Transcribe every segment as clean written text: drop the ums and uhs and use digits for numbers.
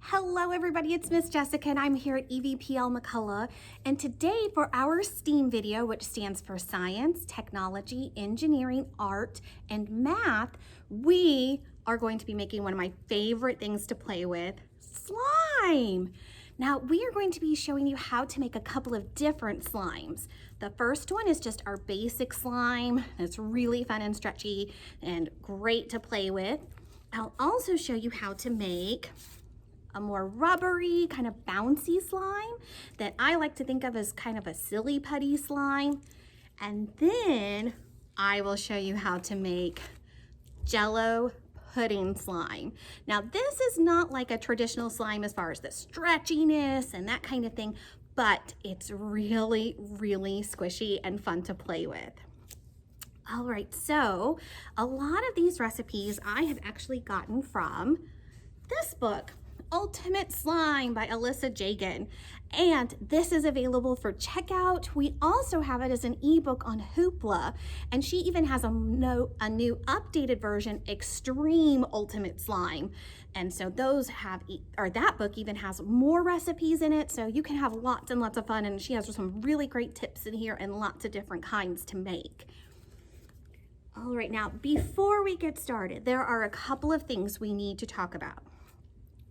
Hello everybody, it's Miss Jessica and I'm here at EVPL McCullough, and today for our STEAM video, which stands for Science, Technology, Engineering, Art, and Math, we are going to be making one of my favorite things to play with, slime. Now we are going to be showing you how to make a couple of different slimes. The first one is just our basic slime. It's really fun and stretchy and great to play with. I'll also show you how to make a more rubbery, kind of bouncy slime that I like to think of as kind of a silly putty slime. And then I will show you how to make Jello pudding slime. Now this is not like a traditional slime as far as the stretchiness and that kind of thing, but it's really, really squishy and fun to play with. All right, so a lot of these recipes I have actually gotten from this book, Ultimate Slime by Alyssa Jagan, and this is available for checkout. We also have it as an ebook on Hoopla, and she even has a new updated version, Extreme Ultimate Slime, and so those have, or that book even has more recipes in it, so you can have lots and lots of fun, and she has some really great tips in here and lots of different kinds to make. All right, now before we get started, there are a couple of things we need to talk about.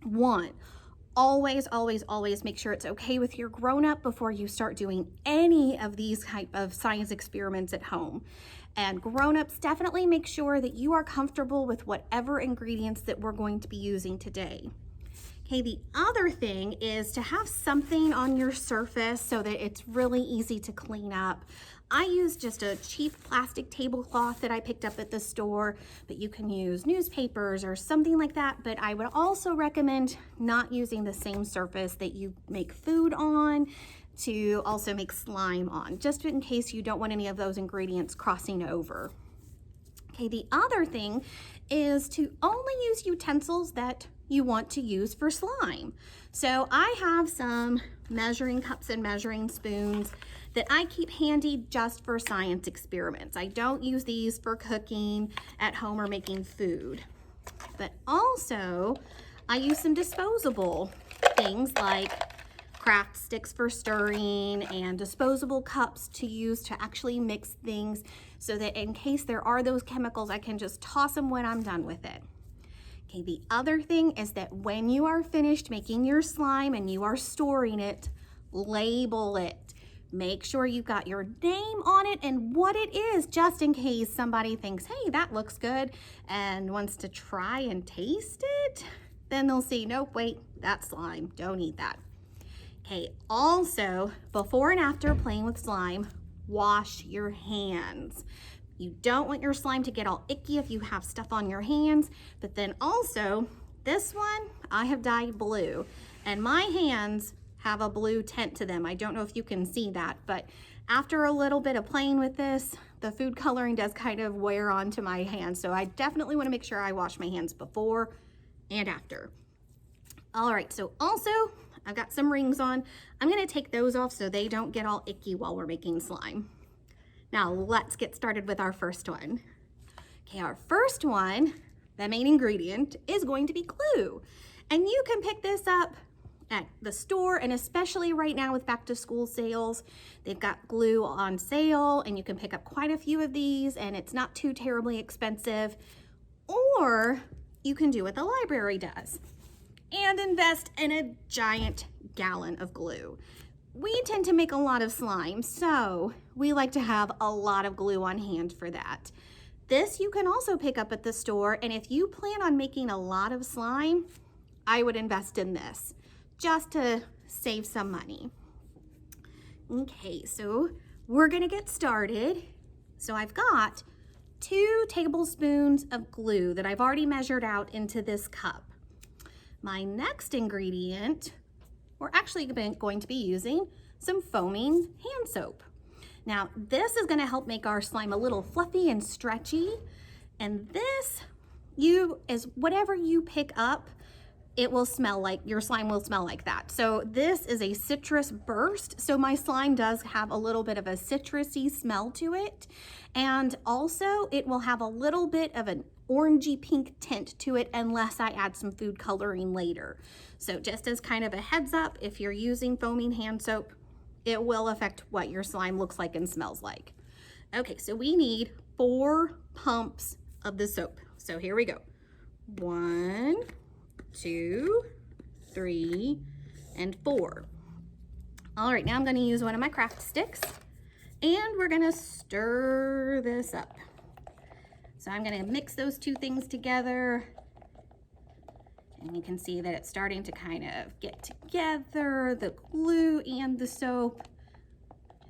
One, always make sure it's okay with your grown-up before you start doing any of these type of science experiments at home. And grown-ups, definitely make sure that you are comfortable with whatever ingredients that we're going to be using today. Okay, the other thing is to have something on your surface so that it's really easy to clean up. I use just a cheap plastic tablecloth that I picked up at the store, but you can use newspapers or something like that. But I would also recommend not using the same surface that you make food on to also make slime on, just in case you don't want any of those ingredients crossing over. Okay, the other thing is to only use utensils that you want to use for slime. So I have some measuring cups and measuring spoons that I keep handy just for science experiments. I don't use these for cooking at home or making food. But also, I use some disposable things like craft sticks for stirring and disposable cups to use to actually mix things so that in case there are those chemicals, I can just toss them when I'm done with it. Okay, the other thing is that when you are finished making your slime and you are storing it, label it. Make sure you've got your name on it and what it is, just in case somebody thinks, hey, that looks good, and wants to try and taste it. Then they'll see, nope, wait, that's slime, don't eat that. Okay, also, before and after playing with slime, wash your hands. You don't want your slime to get all icky if you have stuff on your hands, but then also, this one, I have dyed blue, and my hands have a blue tint to them. I don't know if you can see that, but after a little bit of playing with this, the food coloring does kind of wear onto my hands, so I definitely want to make sure I wash my hands before and after. All right, so also, I've got some rings on. I'm gonna take those off so they don't get all icky while we're making slime. Now let's get started with our first one. Okay, our first one, the main ingredient, is going to be glue. And you can pick this up at the store, and especially right now with back to school sales, they've got glue on sale and you can pick up quite a few of these and it's not too terribly expensive. Or you can do what the library does and invest in a giant gallon of glue. We tend to make a lot of slime, so we like to have a lot of glue on hand for that. This you can also pick up at the store, and if you plan on making a lot of slime, I would invest in this just to save some money. Okay, so we're gonna get started. So I've got 2 tablespoons of glue that I've already measured out into this cup. My next ingredient, we're actually going to be using some foaming hand soap. Now, this is gonna help make our slime a little fluffy and stretchy. And this, whatever you pick up, it will smell like, your slime will smell like that. So this is a citrus burst. So my slime does have a little bit of a citrusy smell to it. And also it will have a little bit of an orangey pink tint to it unless I add some food coloring later. So just as kind of a heads up, if you're using foaming hand soap, it will affect what your slime looks like and smells like. Okay, so we need 4 pumps of the soap. So here we go. 1, 2, 3, and 4. All right, now I'm gonna use one of my craft sticks and we're gonna stir this up. So I'm gonna mix those two things together. And you can see that it's starting to kind of get together, the glue and the soap.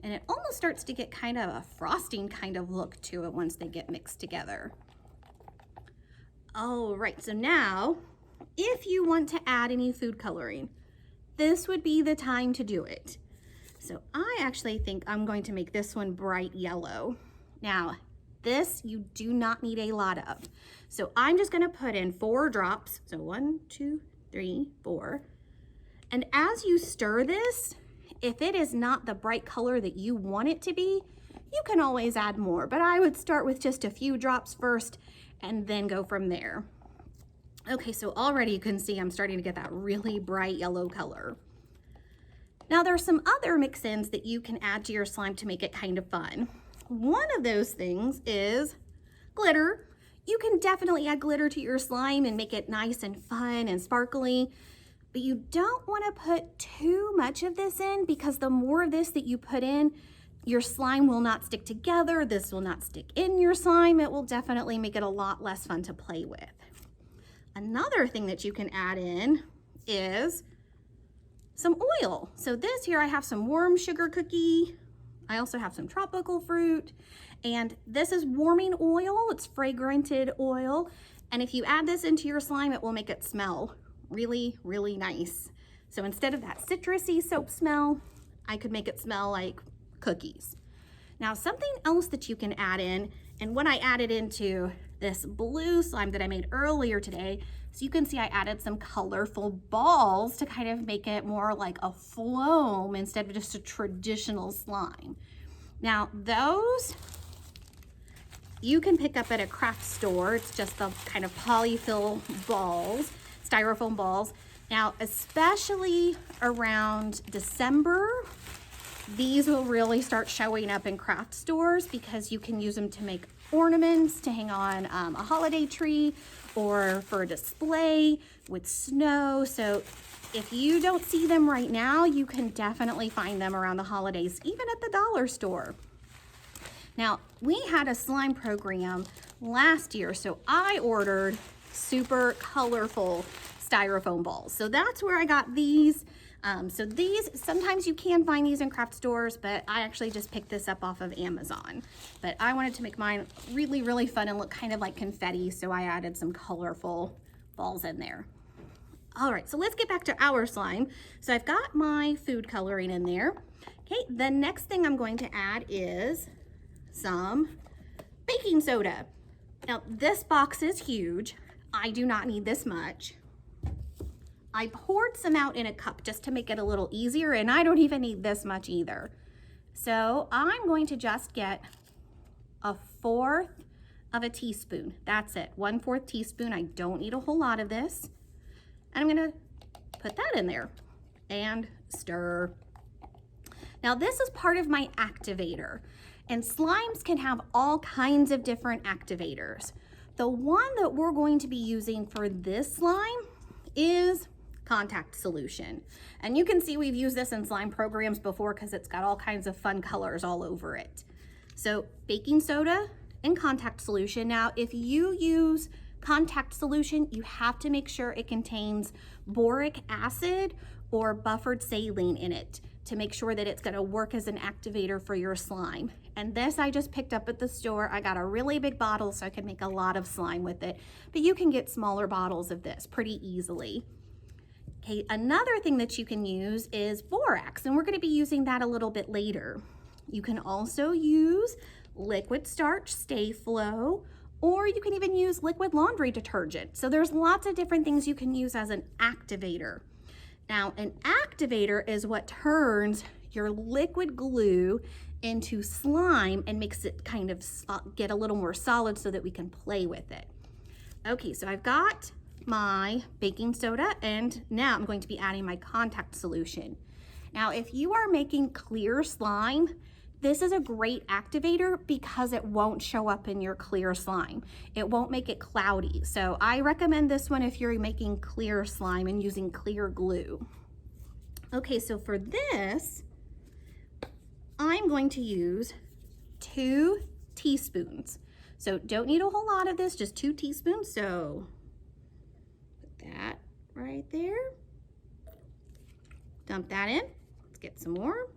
And it almost starts to get kind of a frosting kind of look to it once they get mixed together. All right, so now, if you want to add any food coloring, this would be the time to do it. So I actually think I'm going to make this one bright yellow. Now, this you do not need a lot of. So I'm just gonna put in 4 drops. So 1, 2, 3, 4. And as you stir this, if it is not the bright color that you want it to be, you can always add more, but I would start with just a few drops first and then go from there. Okay, so already you can see I'm starting to get that really bright yellow color. Now there's some other mix-ins that you can add to your slime to make it kind of fun. One of those things is glitter. You can definitely add glitter to your slime and make it nice and fun and sparkly, but you don't want to put too much of this in because the more of this that you put in, your slime will not stick together. This will not stick in your slime. It will definitely make it a lot less fun to play with. Another thing that you can add in is some oil. So this here, I have some warm sugar cookie. I also have some tropical fruit, and this is warming oil. It's fragranted oil. And if you add this into your slime, it will make it smell really, really nice. So instead of that citrusy soap smell, I could make it smell like cookies. Now, something else that you can add in, and when I added into this blue slime that I made earlier today, so you can see I added some colorful balls to kind of make it more like a foam instead of just a traditional slime. Now, those you can pick up at a craft store. It's just the kind of polyfill balls, styrofoam balls. Now, especially around December, these will really start showing up in craft stores because you can use them to make ornaments to hang on a holiday tree or for a display with snow. So if you don't see them right now, you can definitely find them around the holidays, even at the dollar store. Now, we had a slime program last year, so I ordered super colorful styrofoam balls. So that's where I got these. So these, sometimes you can find these in craft stores, but I actually just picked this up off of Amazon. But I wanted to make mine really, really fun and look kind of like confetti, so I added some colorful balls in there. All right, so let's get back to our slime. So I've got my food coloring in there. Okay, the next thing I'm going to add is some baking soda. Now, this box is huge. I do not need this much. I poured some out in a cup just to make it a little easier, and I don't even need this much either. So I'm going to just get 1/4 of a teaspoon. That's it, 1/4 teaspoon. I don't need a whole lot of this. And I'm gonna put that in there and stir. Now this is part of my activator, and slimes can have all kinds of different activators. The one that we're going to be using for this slime is contact solution. And you can see we've used this in slime programs before because it's got all kinds of fun colors all over it. So baking soda and contact solution. Now, if you use contact solution, you have to make sure it contains boric acid or buffered saline in it to make sure that it's gonna work as an activator for your slime. And this I just picked up at the store. I got a really big bottle so I could make a lot of slime with it, but you can get smaller bottles of this pretty easily. Okay, another thing that you can use is borax, and we're gonna be using that a little bit later. You can also use liquid starch, Stay Flow, or you can even use liquid laundry detergent. So there's lots of different things you can use as an activator. Now, an activator is what turns your liquid glue into slime and makes it kind of get a little more solid so that we can play with it. Okay, so I've got my baking soda, and now I'm going to be adding my contact solution. Now, if you are making clear slime, this is a great activator because it won't show up in your clear slime. It won't make it cloudy. So I recommend this one if you're making clear slime and using clear glue. Okay, so for this, I'm going to use 2 teaspoons. So don't need a whole lot of this, just 2 teaspoons. So put that right there. Dump that in. Let's get some more.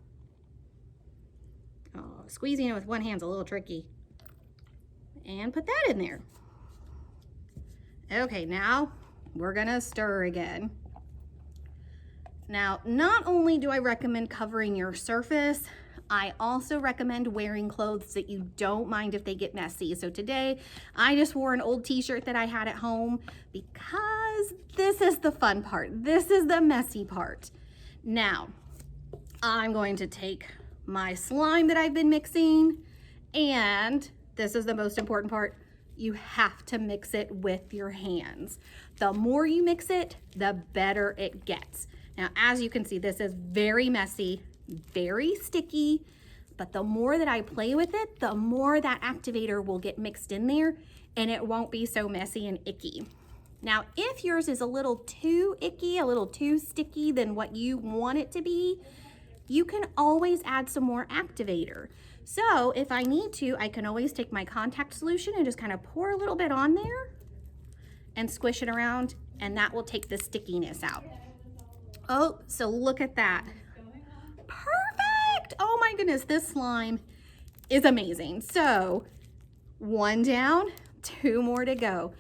Oh, squeezing it with one hand's a little tricky. And put that in there. Okay, now we're gonna stir again. Now, not only do I recommend covering your surface, I also recommend wearing clothes that you don't mind if they get messy. So today, I just wore an old t-shirt that I had at home because this is the fun part. This is the messy part. Now, I'm going to take my slime that I've been mixing, and this is the most important part, you have to mix it with your hands. The more you mix it, the better it gets. Now, as you can see, this is very messy, very sticky, but the more that I play with it, the more that activator will get mixed in there and it won't be so messy and icky. Now, if yours is a little too icky, a little too sticky than what you want it to be, you can always add some more activator. So if I need to, I can always take my contact solution and just kind of pour a little bit on there and squish it around, and that will take the stickiness out. Oh, so look at that. Perfect! Oh my goodness, this slime is amazing. So 1 down, 2 more to go.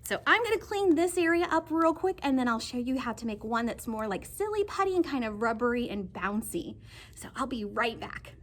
So I'm gonna clean this area up real quick, and then I'll show you how to make one that's more like silly putty and kind of rubbery and bouncy. So I'll be right back.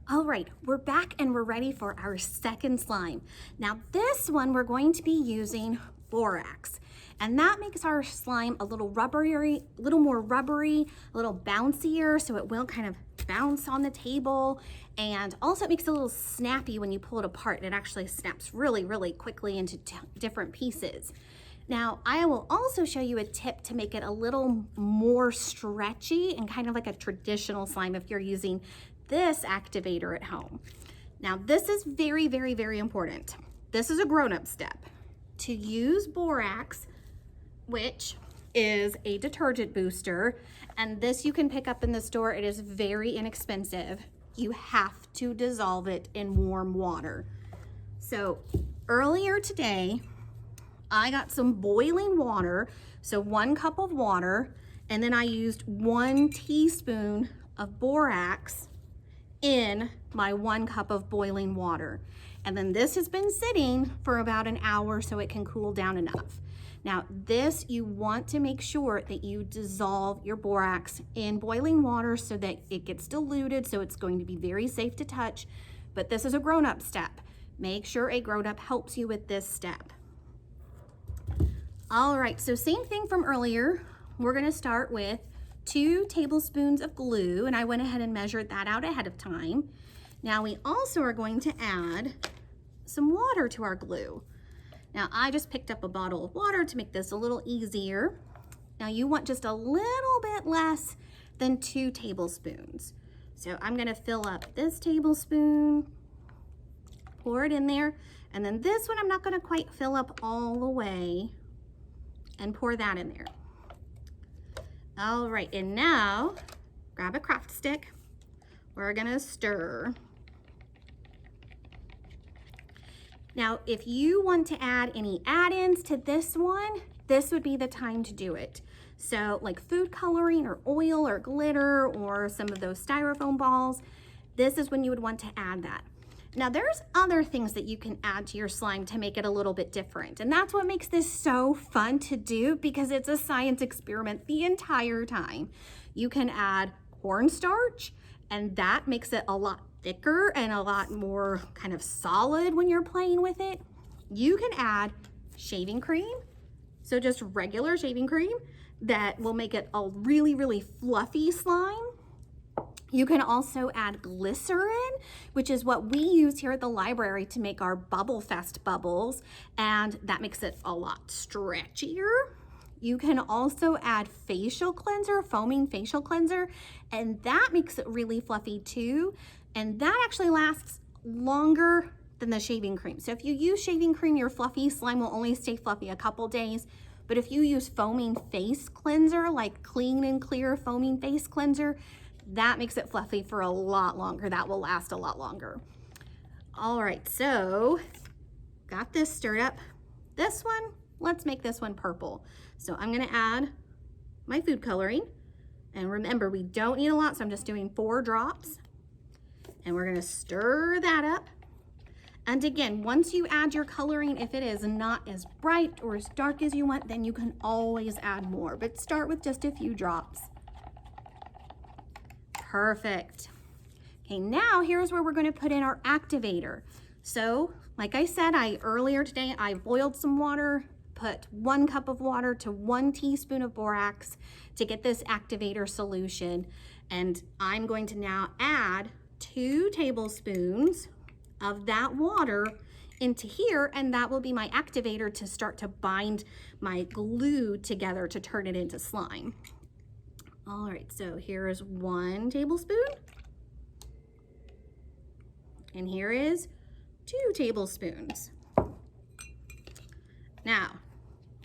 All right, we're back and we're ready for our second slime. Now this one we're going to be using Borax, and that makes our slime a little rubbery, a little more rubbery, a little bouncier, so it will kind of bounce on the table, and also it makes it a little snappy when you pull it apart, and it actually snaps really, really quickly into different pieces. Now, I will also show you a tip to make it a little more stretchy and kind of like a traditional slime if you're using this activator at home. Now, this is very, very, very important. This is a grown-up step. To use Borax, which is a detergent booster, and this you can pick up in the store. It is very inexpensive. You have to dissolve it in warm water. So earlier today, I got some boiling water, so 1 cup of water, and then I used 1 teaspoon of Borax in my 1 cup of boiling water. And then this has been sitting for about an hour so it can cool down enough. Now this, you want to make sure that you dissolve your Borax in boiling water so that it gets diluted, so it's going to be very safe to touch. But this is a grown-up step. Make sure a grown-up helps you with this step. All right, so same thing from earlier. We're gonna start with 2 tablespoons of glue, and I went ahead and measured that out ahead of time. Now we also are going to add some water to our glue. Now I just picked up a bottle of water to make this a little easier. Now you want just a little bit less than 2 tablespoons. So I'm gonna fill up this tablespoon, pour it in there, and then this one I'm not gonna quite fill up all the way, and pour that in there. All right, and now grab a craft stick. We're gonna stir. Now, if you want to add any add-ins to this one, this would be the time to do it. So like food coloring or oil or glitter or some of those styrofoam balls, this is when you would want to add that. Now there's other things that you can add to your slime to make it a little bit different. And that's what makes this so fun to do, because it's a science experiment the entire time. You can add cornstarch, and that makes it a lot thicker and a lot more kind of solid when you're playing with it, you can add shaving cream. So just regular shaving cream that will make it a really, really fluffy slime. You can also add glycerin, which is what we use here at the library to make our Bubble Fest bubbles, and that makes it a lot stretchier. You can also add facial cleanser, foaming facial cleanser, and that makes it really fluffy too. And that actually lasts longer than the shaving cream. So if you use shaving cream, your fluffy slime will only stay fluffy a couple days. But if you use foaming face cleanser, like Clean and Clear foaming face cleanser, that makes it fluffy for a lot longer. That will last a lot longer. All right, so got this stirred up. This one, let's make this one purple. So I'm gonna add my food coloring. And remember, we don't need a lot, so I'm just doing 4 drops. And we're gonna stir that up. And again, once you add your coloring, if it is not as bright or as dark as you want, then you can always add more, but start with just a few drops. Perfect. Okay, now here's where we're gonna put in our activator. So, like I said, earlier today, I boiled some water, put 1 cup of water to 1 teaspoon of borax to get this activator solution. And I'm going to now add 2 tablespoons of that water into here, and that will be my activator to start to bind my glue together to turn it into slime. All right, so here is 1 tablespoon, and here is 2 tablespoons. Now,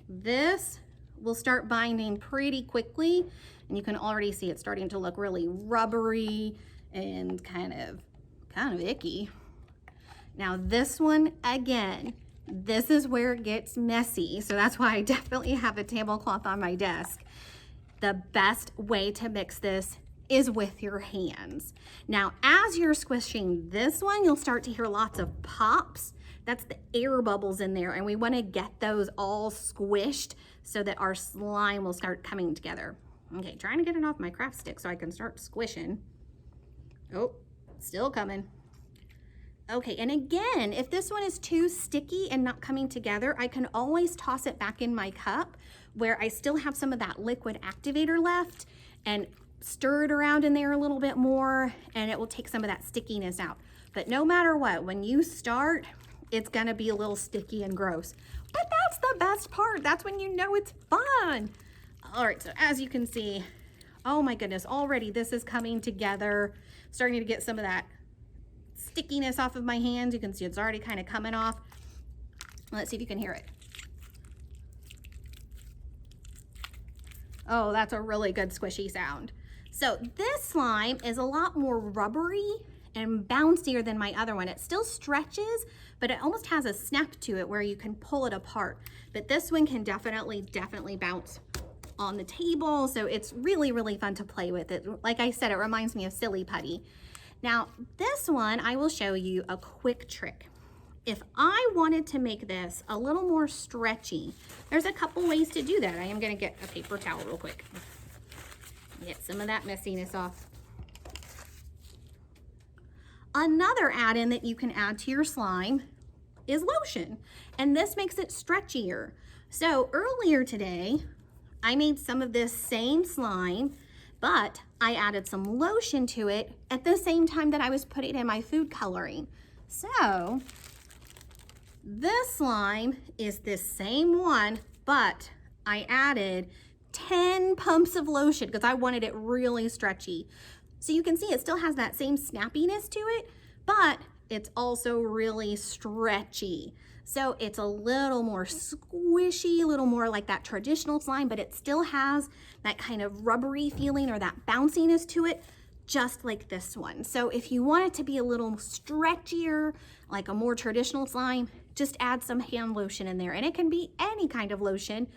this will start binding pretty quickly, and you can already see it starting to look really rubbery and kind of icky. Now this one, again, this is where it gets messy. So that's why I definitely have a tablecloth on my desk. The best way to mix this is with your hands. Now, as you're squishing this one, you'll start to hear lots of pops. That's the air bubbles in there, and we want to get those all squished so that our slime will start coming together. Okay, trying to get it off my craft stick so I can start squishing. Oh, still coming. Okay, and again, if this one is too sticky and not coming together, I can always toss it back in my cup where I still have some of that liquid activator left and stir it around in there a little bit more, and it will take some of that stickiness out. But no matter what, when you start, it's gonna be a little sticky and gross. But that's the best part. That's when you know it's fun. All right, so as you can see, oh my goodness, already this is coming together, starting to get some of that stickiness off of my hands. You can see it's already kind of coming off. Let's see if you can hear it. Oh, that's a really good squishy sound. So this slime is a lot more rubbery and bouncier than my other one. It still stretches, but it almost has a snap to it where you can pull it apart. But this one can definitely bounce on the table. So it's really, really fun to play with it. Like I said, it reminds me of Silly Putty. Now, this one, I will show you a quick trick. If I wanted to make this a little more stretchy, there's a couple ways to do that. I am gonna get a paper towel real quick. Get some of that messiness off. Another add-in that you can add to your slime is lotion, and this makes it stretchier. So earlier today, I made some of this same slime, but I added some lotion to it at the same time that I was putting in my food coloring. So this slime is this same one, but I added 10 pumps of lotion because I wanted it really stretchy. So you can see it still has that same snappiness to it, but it's also really stretchy. So it's a little more squishy, a little more like that traditional slime, but it still has that kind of rubbery feeling or that bounciness to it, just like this one. So if you want it to be a little stretchier, like a more traditional slime, just add some hand lotion in there. And it can be any kind of lotion,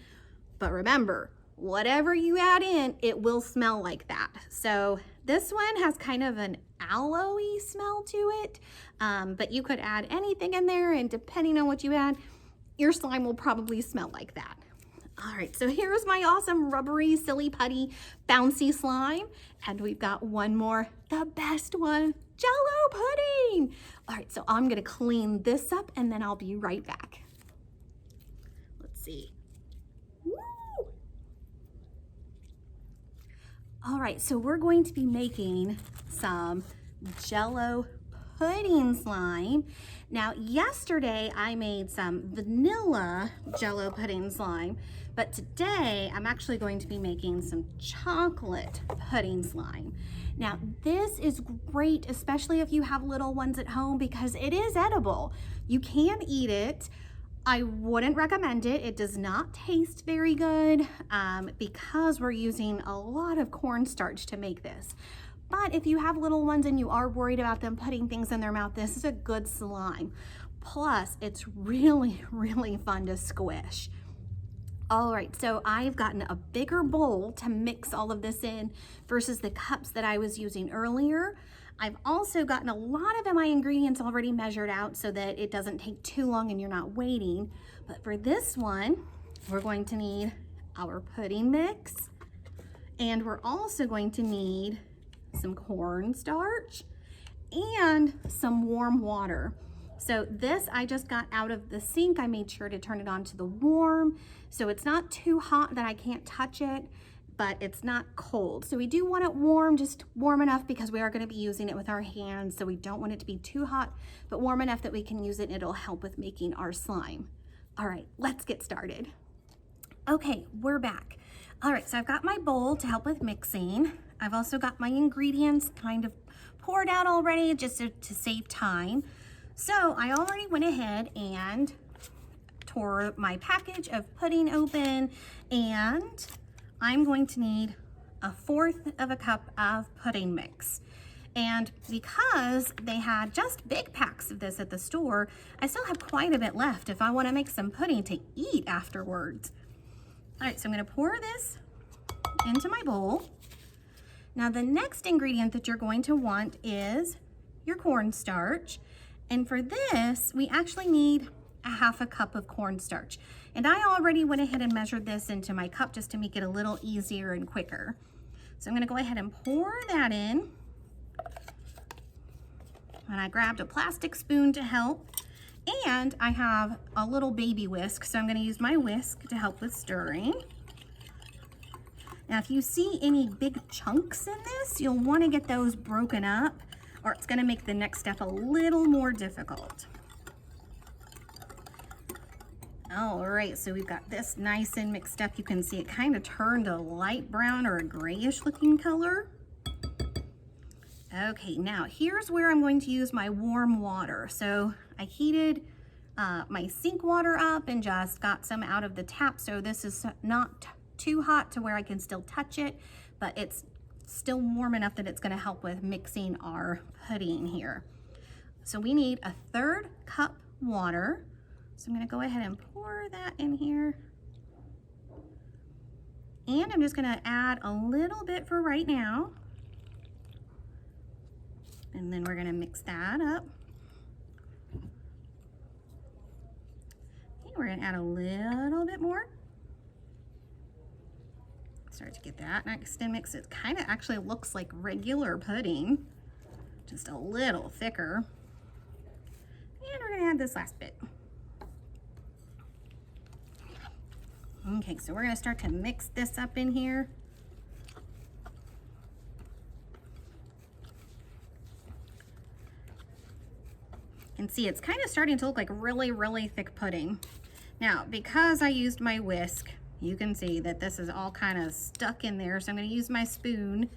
but remember, whatever you add in, it will smell like that. So this one has kind of an aloe-y smell to it, but you could add anything in there, and depending on what you add, your slime will probably smell like that. All right, so here's my awesome rubbery, silly putty, bouncy slime. And we've got one more, the best one, Jell-O pudding. All right, so I'm gonna clean this up and then I'll be right back. Let's see. Woo! All right, so we're going to be making some Jell-O pudding slime. Now, yesterday I made some vanilla Jell-O pudding slime, but today I'm actually going to be making some chocolate pudding slime. Now, this is great, especially if you have little ones at home, because it is edible. You can eat it. I wouldn't recommend it. It does not taste very good because we're using a lot of cornstarch to make this. But if you have little ones and you are worried about them putting things in their mouth, this is a good slime. Plus, it's really, really fun to squish. All right, so I've gotten a bigger bowl to mix all of this in versus the cups that I was using earlier. I've also gotten a lot of my ingredients already measured out so that it doesn't take too long and you're not waiting. But for this one, we're going to need our pudding mix, and we're also going to need some cornstarch and some warm water. So this I just got out of the sink. I made sure to turn it on to the warm, so it's not too hot that I can't touch it, but it's not cold. So we do want it warm, just warm enough because we are going to be using it with our hands, so we don't want it to be too hot, but warm enough that we can use it and it'll help with making our slime. All right, let's get started. Okay, we're back. All right, so I've got my bowl to help with mixing. I've also got my ingredients kind of poured out already just to save time. So I already went ahead and tore my package of pudding open, and I'm going to need 1/4 of a cup of pudding mix. And because they had just big packs of this at the store, I still have quite a bit left if I want to make some pudding to eat afterwards. All right, so I'm going to pour this into my bowl. Now the next ingredient that you're going to want is your cornstarch. And for this, we actually need 1/2 cup of cornstarch. And I already went ahead and measured this into my cup just to make it a little easier and quicker. So I'm gonna go ahead and pour that in. And I grabbed a plastic spoon to help. And I have a little baby whisk, so I'm gonna use my whisk to help with stirring. Now, if you see any big chunks in this, you'll want to get those broken up, or it's going to make the next step a little more difficult. All right, so we've got this nice and mixed up. You can see it kind of turned a light brown or a grayish looking color. Okay, now here's where I'm going to use my warm water. So I heated my sink water up and just got some out of the tap, so this is not too hot to where I can still touch it, but it's still warm enough that it's going to help with mixing our pudding here. So we need 1/3 cup water. So I'm going to go ahead and pour that in here. And I'm just going to add a little bit for right now. And then we're going to mix that up. Okay, we're going to add a little bit more. Start to get that next and mix. It kind of actually looks like regular pudding, just a little thicker. And we're gonna add this last bit. Okay, so we're gonna start to mix this up in here. You can see it's kind of starting to look like really, really thick pudding. Now, because I used my whisk, you can see that this is all kind of stuck in there, so I'm going to use my spoon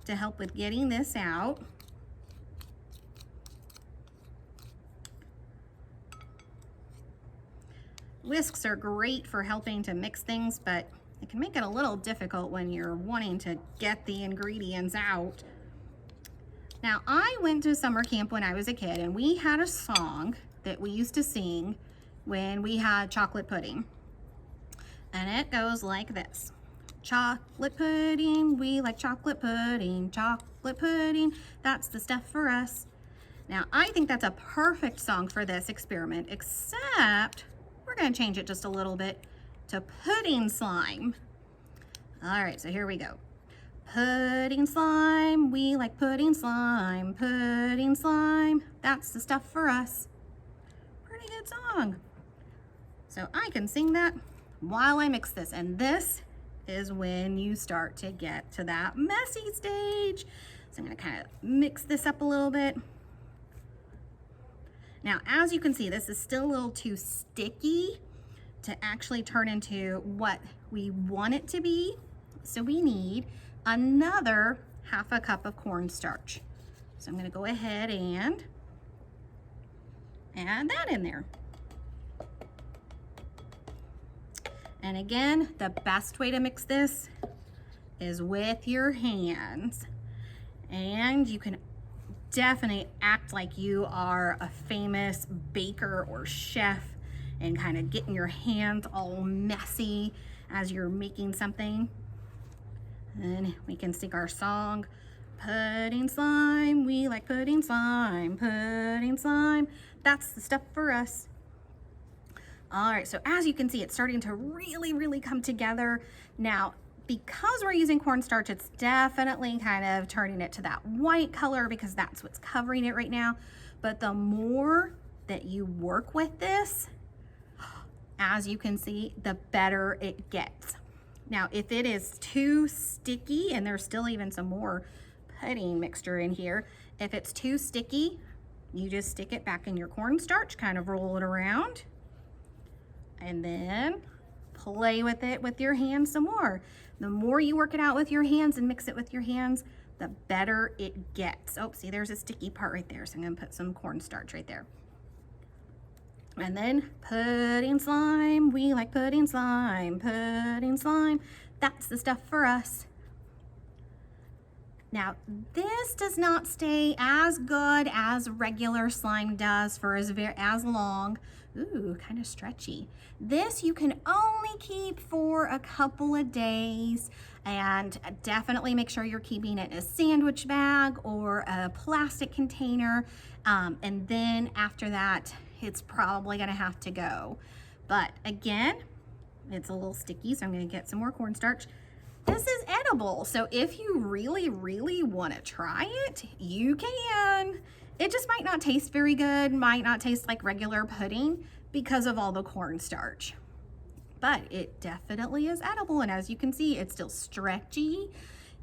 to help with getting this out. Whisks are great for helping to mix things, but it can make it a little difficult when you're wanting to get the ingredients out. Now, I went to summer camp when I was a kid, and we had a song that we used to sing when we had chocolate pudding. And it goes like this. Chocolate pudding, we like chocolate pudding, that's the stuff for us. Now, I think that's a perfect song for this experiment, except we're gonna change it just a little bit to pudding slime. All right, so here we go. Pudding slime, we like pudding slime, pudding slime. That's the stuff for us. Pretty good song. So I can sing that while I mix this, and this is when you start to get to that messy stage. So I'm gonna kind of mix this up a little bit. Now, as you can see, this is still a little too sticky to actually turn into what we want it to be. So we need another half a cup of cornstarch. So I'm gonna go ahead and add that in there. And again, the best way to mix this is with your hands. And you can definitely act like you are a famous baker or chef and kind of getting your hands all messy as you're making something. And we can sing our song, pudding slime, we like pudding slime, pudding slime. That's the stuff for us. All right, so as you can see, it's starting to really come together. Now, because we're using cornstarch, it's definitely kind of turning it to that white color because that's what's covering it right now. But the more that you work with this, as you can see, the better it gets. Now, if it is too sticky, and there's still even some more pudding mixture in here, if it's too sticky, you just stick it back in your cornstarch, kind of roll it around, and then play with it with your hands some more. The more you work it out with your hands and mix it with your hands, the better it gets. Oh, see, there's a sticky part right there, so I'm gonna put some cornstarch right there. And then pudding slime, we like pudding slime, pudding slime. That's the stuff for us. Now, this does not stay as good as regular slime does for as long. Ooh, kind of stretchy. This you can only keep for a couple of days, and definitely make sure you're keeping it in a sandwich bag or a plastic container. And then after that, it's probably gonna have to go. But again, it's a little sticky, so I'm gonna get some more cornstarch. This is edible, so if you really want to try it, you can. It just might not taste very good, might not taste like regular pudding because of all the cornstarch. But it definitely is edible, and as you can see, it's still stretchy.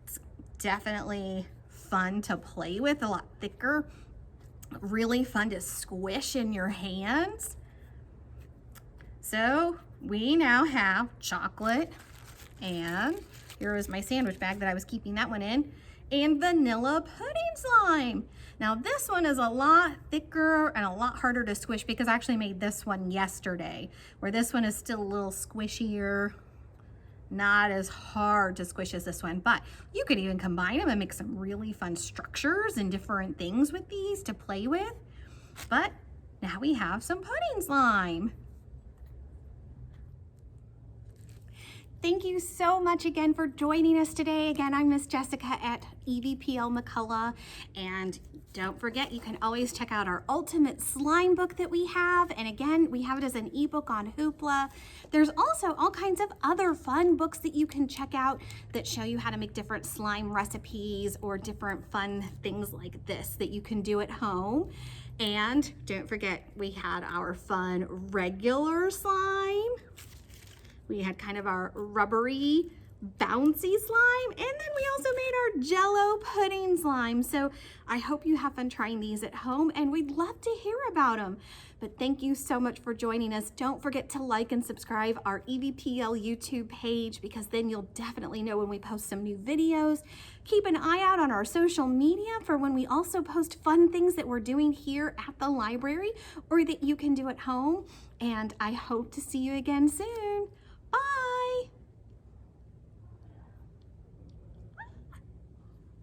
It's definitely fun to play with, a lot thicker. Really fun to squish in your hands. So we now have chocolate, and here is my sandwich bag that I was keeping that one in, and vanilla pudding slime. Now this one is a lot thicker and a lot harder to squish because I actually made this one yesterday, where this one is still a little squishier, not as hard to squish as this one. But you could even combine them and make some really fun structures and different things with these to play with. But now we have some pudding slime. Thank you so much again for joining us today. Again, I'm Miss Jessica at EVPL McCullough, and don't forget, you can always check out our ultimate slime book that we have. And again, we have it as an ebook on Hoopla. There's also all kinds of other fun books that you can check out that show you how to make different slime recipes or different fun things like this that you can do at home. And don't forget, we had our fun regular slime. We had kind of our rubbery, bouncy slime, and then we also made our Jell-O pudding slime. So I hope you have fun trying these at home, and we'd love to hear about them. But thank you so much for joining us. Don't forget to like and subscribe our EVPL YouTube page, because then you'll definitely know when we post some new videos. Keep an eye out on our social media for when we also post fun things that we're doing here at the library or that you can do at home. And I hope to see you again soon.